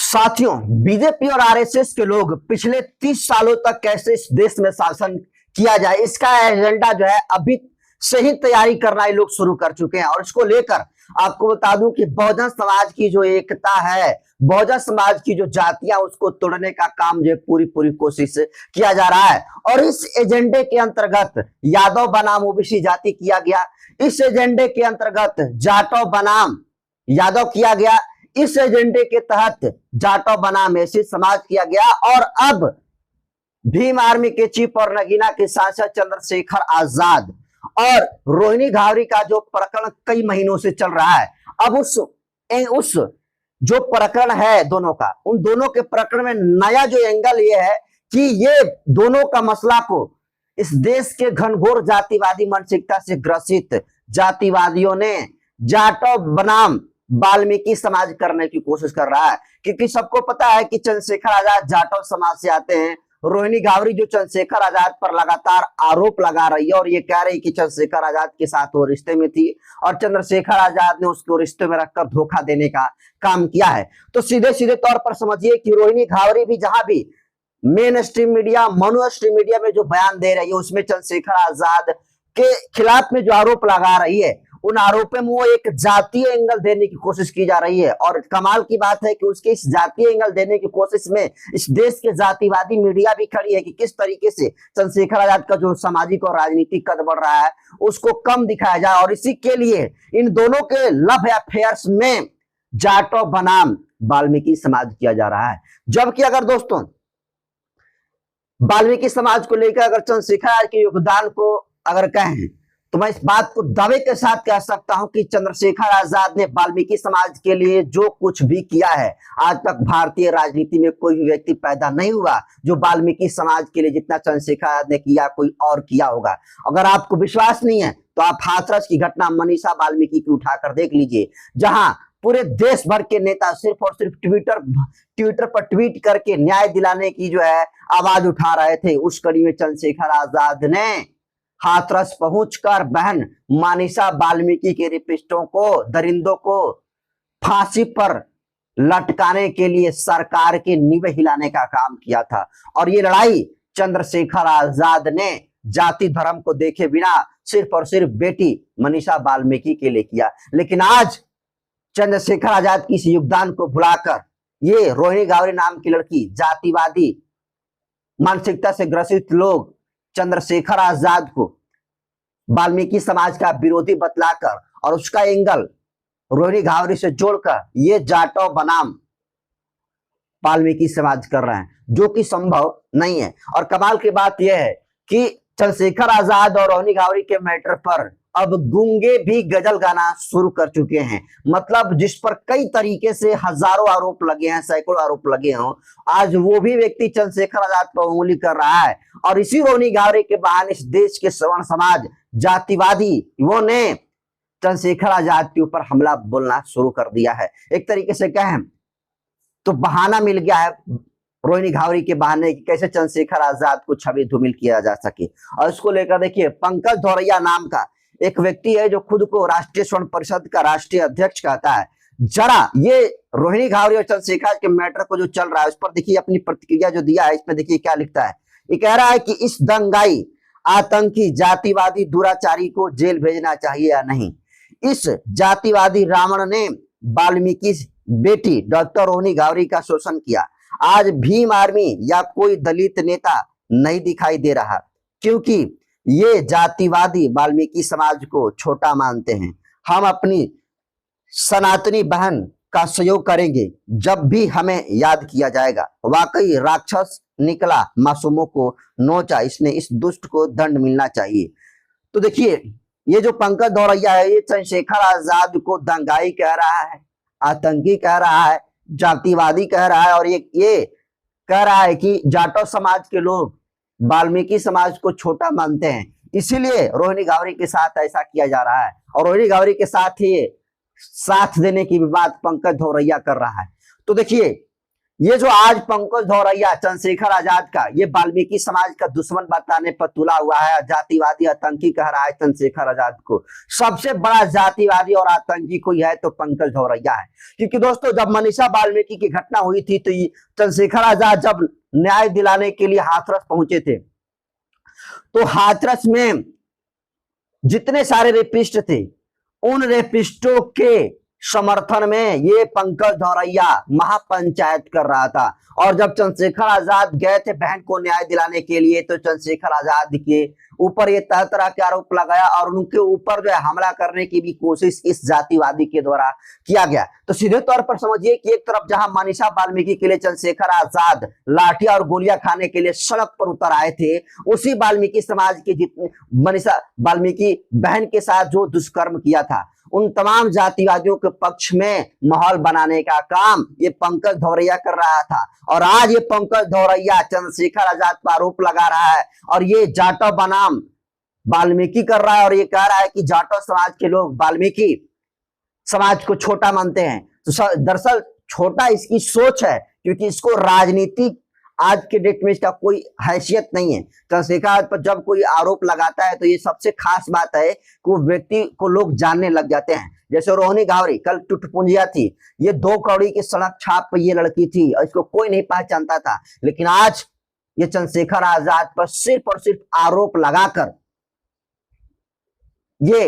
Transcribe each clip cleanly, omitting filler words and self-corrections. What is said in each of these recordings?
साथियों, बीजेपी और आरएसएस के लोग पिछले 30 सालों तक कैसे इस देश में शासन किया जाए, इसका एजेंडा जो है अभी से ही तैयारी करना ये लोग शुरू कर चुके हैं। और इसको लेकर आपको बता दूं कि बहुजन समाज की जो एकता है, बहुजन समाज की जो जातियां, उसको तोड़ने का काम जो पूरी पूरी कोशिश किया जा रहा है। और इस एजेंडे के अंतर्गत यादव बनाम ओबीसी जाति किया गया, इस एजेंडे के अंतर्गत जाटव बनाम यादव किया गया, इस एजेंडे के तहत जाटव बनाम एसी समाज किया गया। और अब भीम आर्मी के चीफ और नगीना के सांसद चंद्रशेखर आजाद और रोहिणी घावरी का जो प्रकरण कई महीनों से चल रहा है, अब उस जो प्रकरण है दोनों का, उन दोनों के प्रकरण में नया जो एंगल ये है कि ये दोनों का मसला को इस देश के घनघोर जातिवादी मानसिकता से ग्रसित जातिवादियों ने जाटव बनाम वाल्मीकि समाज करने की कोशिश कर रहा है। क्योंकि सबको पता है कि चंद्रशेखर आजाद जाटव समाज से आते हैं। रोहिणी घावरी जो चंद्रशेखर आजाद पर लगातार आरोप लगा रही है और ये कह रही कि चंद्रशेखर आजाद के साथ वो रिश्ते में थी और चंद्रशेखर आजाद ने उसको रिश्ते में रखकर धोखा देने का काम किया है। तो सीधे सीधे तौर पर समझिए कि रोहिणी घावरी भी जहां भी main stream media, mono stream media में जो बयान दे रही है, उसमें चंद्रशेखर आजाद के खिलाफ में जो आरोप लगा रही है, उन आरोपों में वो एक जातीय एंगल देने की कोशिश की जा रही है। और कमाल की बात है कि उसके इस जातीय एंगल देने की कोशिश में इस देश के जातिवादी मीडिया भी खड़ी है कि किस तरीके से चंद्रशेखर आजाद का जो सामाजिक और राजनीतिक कद बढ़ रहा है उसको कम दिखाया जाए। और इसी के लिए इन दोनों के लव अफेयर्स में जाटव बनाम वाल्मीकि समाज किया जा रहा है। जबकि अगर दोस्तों वाल्मीकि समाज को लेकर अगर चंद्रशेखर आजाद के योगदान को अगर कहें तो मैं इस बात को दावे के साथ कह सकता हूं कि चंद्रशेखर आजाद ने वाल्मीकि समाज के लिए जो कुछ भी किया है, आज तक भारतीय राजनीति में कोई भी व्यक्ति पैदा नहीं हुआ जो वाल्मीकि समाज के लिए जितना चंद्रशेखर आजाद ने किया कोई और किया होगा। अगर आपको विश्वास नहीं है तो आप हाथरस की घटना मनीषा वाल्मीकि की उठाकर देख लीजिए, जहां पूरे देश भर के नेता सिर्फ और सिर्फ ट्विटर पर ट्वीट करके न्याय दिलाने की जो है आवाज उठा रहे थे। उस कड़ी में चंद्रशेखर आजाद ने हाथरस पहुंचकर बहन मनीषा वाल्मीकि के रेपिस्टों को, दरिंदों को फांसी पर लटकाने के लिए सरकार के नींव हिलाने का काम किया था। और ये लड़ाई चंद्रशेखर आजाद ने जाति धर्म को देखे बिना सिर्फ और सिर्फ बेटी मनीषा वाल्मीकि के लिए किया। लेकिन आज चंद्रशेखर आजाद की इस योगदान को भुलाकर ये रोहिणी घावरी नाम की लड़की, जातिवादी मानसिकता से ग्रसित लोग चंद्रशेखर आजाद को वाल्मीकि समाज का विरोधी बतलाकर और उसका एंगल रोहिणी घावरी से जोड़कर ये जाटव बनाम वाल्मीकि समाज कर रहे हैं, जो कि संभव नहीं है। और कमाल की बात यह है कि चंद्रशेखर आजाद और रोहिणी घावरी के मैटर पर अब गूंगे भी गजल गाना शुरू कर चुके हैं। मतलब जिस पर कई तरीके से हजारों आरोप लगे हैं, सैकड़ों आरोप लगे हों, आज वो भी व्यक्ति चंद्रशेखर आजाद पर उंगली कर रहा है। और इसी रोहिणी घावरी के बहाने इस देश के सवर्ण समाज, जातिवादी वो ने चंद्रशेखर आजाद के ऊपर हमला बोलना शुरू कर दिया है। एक तरीके से कहें तो बहाना मिल गया है रोहिणी घावरी के बहाने कि कैसे चंद्रशेखर आजाद को छवि धूमिल किया जा सके। और इसको लेकर देखिए, पंकज धौरैया नाम का एक व्यक्ति है जो खुद को राष्ट्रीय स्वर्ण परिषद का राष्ट्रीय अध्यक्ष कहता है। जरा ये रोहिणी घावरी और चंद्रशेखर के मैटर को जो चल रहा है उस पर देखिए अपनी प्रतिक्रिया जो दिया है। इसमें देखिए क्या लिखता है। ये कह रहा है कि इस दंगाई, आतंकी, जातिवादी दुराचारी को जेल भेजना चाहिए या नहीं। इस जातिवादी रावण ने वाल्मीकि बेटी डॉक्टर रोहिणी घावरी का शोषण किया। आज भीम आर्मी या कोई दलित नेता नहीं दिखाई दे रहा, क्योंकि ये जातिवादी वाल्मीकि समाज को छोटा मानते हैं। हम अपनी सनातनी बहन का सहयोग करेंगे जब भी हमें याद किया जाएगा। वाकई राक्षस निकला, मासूमों को नोचा, इसने इस दुष्ट को दंड मिलना चाहिए। तो देखिए ये जो पंकज धौरैया है ये चंद्रशेखर आजाद को दंगाई कह रहा है, आतंकी कह रहा है, जातिवादी कह रहा है और ये कह रहा है कि जाटव समाज के लोग वाल्मीकि समाज को छोटा मानते हैं, इसीलिए रोहिणी घावरी के साथ ऐसा किया जा रहा है। और रोहिणी घावरी के साथ ही साथ देने की भी बात पंकज धौरैया कर रहा है। तो देखिए ये जो आज पंकज धौरैया चंद्रशेखर आजाद का ये वाल्मीकि समाज का दुश्मन बताने पर तुला हुआ है, जातिवादी आतंकी कह रहा है चंद्रशेखर आजाद को। सबसे बड़ा जातिवादी और आतंकी कोई है तो पंकज धौरैया है। क्योंकि दोस्तों जब मनीषा वाल्मीकि की घटना हुई थी तो चंद्रशेखर आजाद जब न्याय दिलाने के लिए हाथरस पहुंचे थे तो हाथरस में जितने सारे रेपिस्ट थे उन रेपिस्टों के समर्थन में ये पंकज धौरैया महापंचायत कर रहा था। और जब चंद्रशेखर आजाद गए थे बहन को न्याय दिलाने के लिए तो चंद्रशेखर आजाद के ऊपर ये तरह तरह के आरोप लगाया और उनके ऊपर जो है हमला करने की भी कोशिश इस जातिवादी के द्वारा किया गया। तो सीधे तौर पर समझिए कि एक तरफ जहां मनीषा वाल्मीकि के लिए चंद्रशेखर आजाद लाठियां और गोलियां खाने के लिए सड़क पर उतर आए थे, उसी वाल्मीकि समाज के जितने मनीषा वाल्मीकि बहन के साथ जो दुष्कर्म किया था उन तमाम जातिवादियों के पक्ष में माहौल बनाने का काम ये पंकज धौरैया कर रहा था। और आज ये पंकज धौरैया चंद्रशेखर आजाद पर आरोप लगा रहा है और ये जाटव बनाम वाल्मीकि कर रहा है और ये कह रहा है कि जाटव समाज के लोग वाल्मीकि समाज को छोटा मानते हैं। तो दरअसल छोटा इसकी सोच है, क्योंकि इसको राजनीतिक आज के डेट में इसका कोई हैसियत नहीं है। चंद्रशेखर पर जब कोई आरोप लगाता है तो ये सबसे खास बात है कि वो व्यक्ति को लोग जानने लग जाते हैं। जैसे रोहिणी घावरी कल टुटपुंजिया थी, ये 2 कौड़ी की सड़क छाप पर ये लड़की थी और इसको कोई नहीं पहचानता था, लेकिन आज ये चंद्रशेखर आजाद पर सिर्फ और सिर्फ आरोप लगाकर ये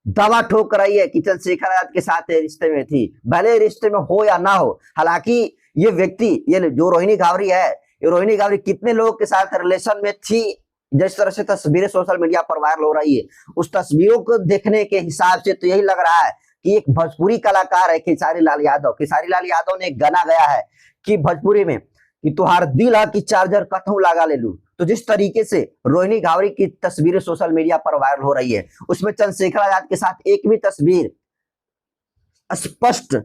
दावा ठोक रही है कि चंद्रशेखर आजाद के साथ रिश्ते में थी, भले रिश्ते में हो या ना हो। हालांकि ये व्यक्ति ये जो रोहिणी घावरी है, ये रोहिणी घावरी कितने लोगों के साथ रिलेशन में थी, जिस तरह से तस्वीरें सोशल मीडिया पर वायरल हो रही है, उस तस्वीरों को देखने के हिसाब से तो यही लग रहा है कि एक भोजपुरी कलाकार है खेसारी लाल यादव। खेसारी लाल यादव ने एक गाना गाया है कि भोजपुरी में कि तुहार दिल है कि चार्जर कथू लगा ले लू। तो जिस तरीके से रोहिणी घावरी की तस्वीरें सोशल मीडिया पर वायरल हो रही है, उसमें चंद्रशेखर आजाद के साथ एक भी तस्वीर स्पष्ट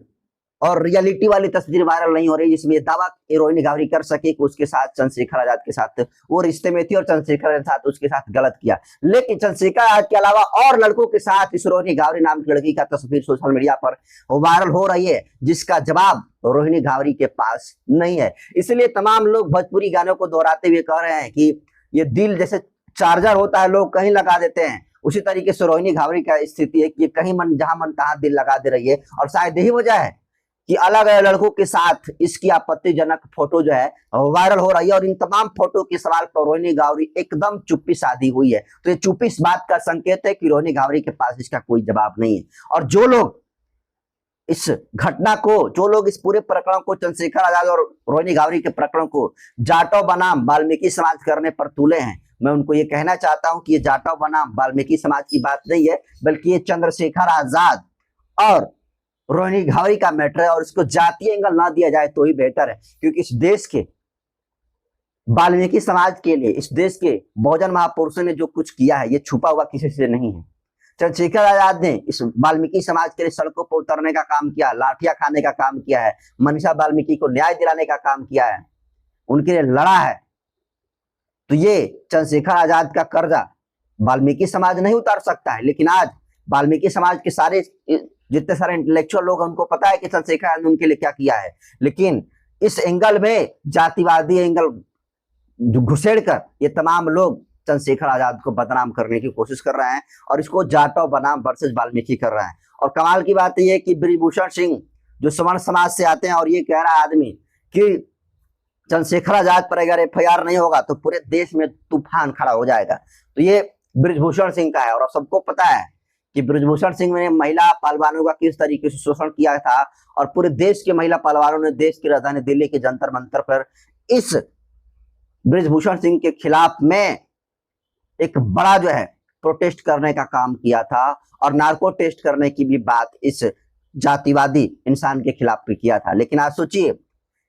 और रियलिटी वाली तस्वीर वायरल नहीं हो रही जिसमें दावा रोहिणी घावरी कर सके कि उसके साथ चंद्रशेखर आजाद के साथ वो रिश्ते में थी और चंद्रशेखर के साथ उसके साथ गलत किया। लेकिन चंद्रशेखर आजाद के अलावा और लड़कों के साथ इस रोहिणी घावरी नाम की लड़की का तस्वीर सोशल मीडिया पर वायरल हो रही है, जिसका जवाब रोहिणी घावरी के पास नहीं है। इसलिए तमाम लोग भोजपुरी गानों को दोहराते हुए कह रहे हैं कि ये दिल जैसे चार्जर होता है, लोग कहीं लगा देते हैं, उसी तरीके से रोहिणी घावरी का स्थिति है कि कहीं मन जहां मन तहां दिल लगा दे रही है। और शायद यही वजह है कि अलग अलग लड़कों के साथ इसकी आपत्तिजनक फोटो जो है वायरल हो रही है। और इन तमाम फोटो के सवाल पर रोहिणी घावरी एकदम चुप्पी साधी हुई है। तो ये चुप्पी इस बात का संकेत है कि रोहिणी घावरी के पास इसका कोई जवाब नहीं है। और जो लोग इस घटना को, जो लोग इस पूरे प्रकरण को, चंद्रशेखर आजाद और रोहिणी घावरी के प्रकरण को जाटव बनाम वाल्मीकि समाज करने पर तुले हैं, मैं उनको ये कहना चाहता हूं कि ये जाटव बनाम वाल्मीकि समाज की बात नहीं है, बल्कि ये चंद्रशेखर आजाद और रोहिणी घावरी का मैटर है। और इसको जातीय एंगल ना दिया जाए तो ही बेहतर है, क्योंकि इस देश के वाल्मीकि समाज के लिए, इस देश के बहुजन महापुरुषों ने जो कुछ किया है ये छुपा हुआ किसी से नहीं है। चंद्रशेखर आजाद ने इस वाल्मीकि समाज के लिए सड़कों पर उतरने का काम किया, लाठियां खाने का काम किया है, मनीषा वाल्मीकि को न्याय दिलाने का काम किया है, उनके लिए लड़ा है। तो ये चंद्रशेखर आजाद का कर्जा वाल्मीकि समाज नहीं उतार सकता है, लेकिन आज वाल्मीकि समाज के सारे जितने सारे इंटेलेक्चुअल लोग हैं उनको पता है कि चंद्रशेखर आजाद ने उनके लिए क्या किया है। लेकिन इस एंगल में जातिवादी एंगल घुसेड़ कर ये तमाम लोग चंद्रशेखर आजाद को बदनाम करने की कोशिश कर रहे हैं और इसको जाटव बनाम वर्सेस वाल्मीकि कर रहे हैं। और कमाल की बात यह है कि ब्रिजभूषण सिंह जो सवर्ण समाज से आते हैं और ये कह रहा है आदमी कि चंद्रशेखर आजाद पर अगर FIR नहीं होगा तो पूरे देश में तूफान खड़ा हो जाएगा। तो ये ब्रिजभूषण सिंह का है। और सबको पता है कि ब्रिजभूषण सिंह ने महिला पहलवानों का किस तरीके से शोषण किया था और पूरे देश के महिला पहलवानों ने देश की राजधानी दिल्ली के जंतर मंतर पर इस ब्रिजभूषण सिंह के खिलाफ में एक बड़ा जो है प्रोटेस्ट करने का काम किया था और नार्को टेस्ट करने की भी बात इस जातिवादी इंसान के खिलाफ भी किया था। लेकिन आज सोचिए,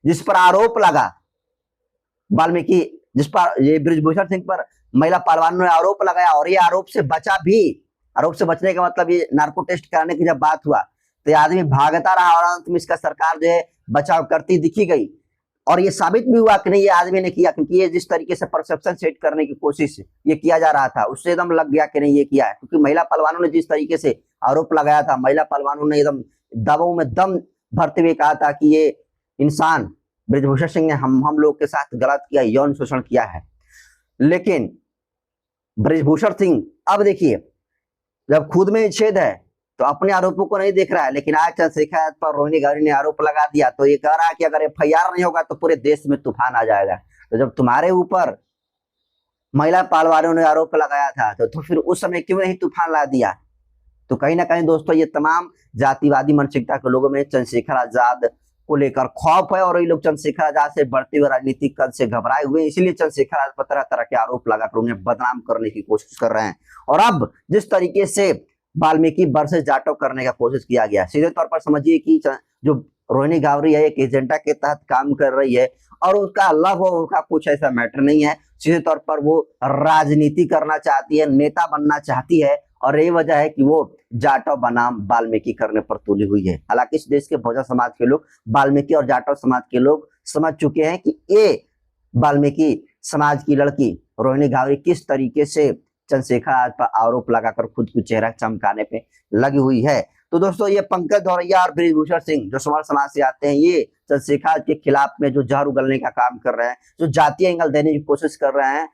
जिस पर आरोप लगा वाल्मीकि, जिस पर ये ब्रिजभूषण सिंह पर महिला पहलवानों ने आरोप लगाया और ये आरोप से बचा भी। आरोप से बचने का मतलब ये नार्को टेस्ट कराने की जब बात हुआ तो ये आदमी भागता रहा और अंत में इसका सरकार जो है बचाव करती दिखी गई। और ये साबित भी हुआ कि नहीं ये आदमी ने किया, क्योंकि ये जिस तरीके से परसेप्शन सेट करने की कोशिश ये किया जा रहा था उससे एकदम लग गया कि नहीं ये किया है। क्योंकि महिला पहलवानों ने जिस तरीके से आरोप लगाया था, महिला पहलवानों ने एकदम दबाव में दम भरते हुए कहा था कि ये इंसान ब्रिजभूषण सिंह ने हम लोग के साथ गलत किया, यौन शोषण किया है। लेकिन ब्रिजभूषण सिंह अब देखिए, जब खुद में ही छेद है तो अपने आरोपों को नहीं देख रहा है, लेकिन आज चंद्रशेखर आजाद पर रोहिणी गावरी ने आरोप लगा दिया तो ये कह रहा है कि अगर एफआईआर नहीं होगा तो पूरे देश में तूफान आ जाएगा। तो जब तुम्हारे ऊपर महिला पालवालों ने आरोप लगाया था तो फिर उस समय क्यों नहीं तूफान ला दिया? तो कहीं ना कहीं दोस्तों ये तमाम जातिवादी मानसिकता के लोगों में चंद्रशेखर आजाद को लेकर खौफ है, और ये लोग चंद्रशेखर आजाद से बढ़ते हुए राजनीतिक कद से घबराए हुए, इसलिए चंद्रशेखर आजाद पर तरह तरह के आरोप लगाकर उन्हें बदनाम करने की कोशिश कर रहे हैं। और अब जिस तरीके से वाल्मीकि वर्सेस जाटव करने का कोशिश किया गया, सीधे तौर पर समझिए कि जो रोहिणी गावरी है एक एजेंडा के तहत काम कर रही है, और उसका लव हो का कुछ ऐसा मैटर नहीं है। सीधे तौर पर वो राजनीति करना चाहती है, नेता बनना चाहती है, और यही वजह है कि वो जाटव बनाम वाल्मीकि करने पर तुली हुई है। हालांकि इस देश के बहुजन समाज के लोग, वाल्मीकि और जाटव समाज के लोग समझ चुके हैं कि ये वाल्मीकि समाज की लड़की रोहिणी गावरी किस तरीके से चंद्रशेखर आजाद पर आरोप लगाकर खुद को चेहरा चमकाने पे लगी हुई है। तो दोस्तों ये पंकज दौरैया और ब्रिजभूषण सिंह जो समाज समाज से आते हैं, ये चंद्रशेखर आजाद के खिलाफ में जो जहर उगलने का काम कर रहे हैं, जो जातीय एंगल देने की कोशिश कर रहे हैं,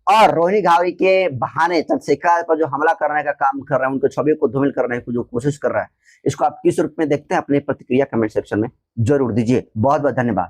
और रोहिणी गावरी के बहाने चंद्रशेखर पर जो हमला करने का काम कर रहे हैं, उनकी छवि को धूमिल करने की जो कोशिश कर रहा है, इसको आप किस रूप में देखते हैं? अपनी प्रतिक्रिया कमेंट सेक्शन में जरूर दीजिए। बहुत बहुत धन्यवाद।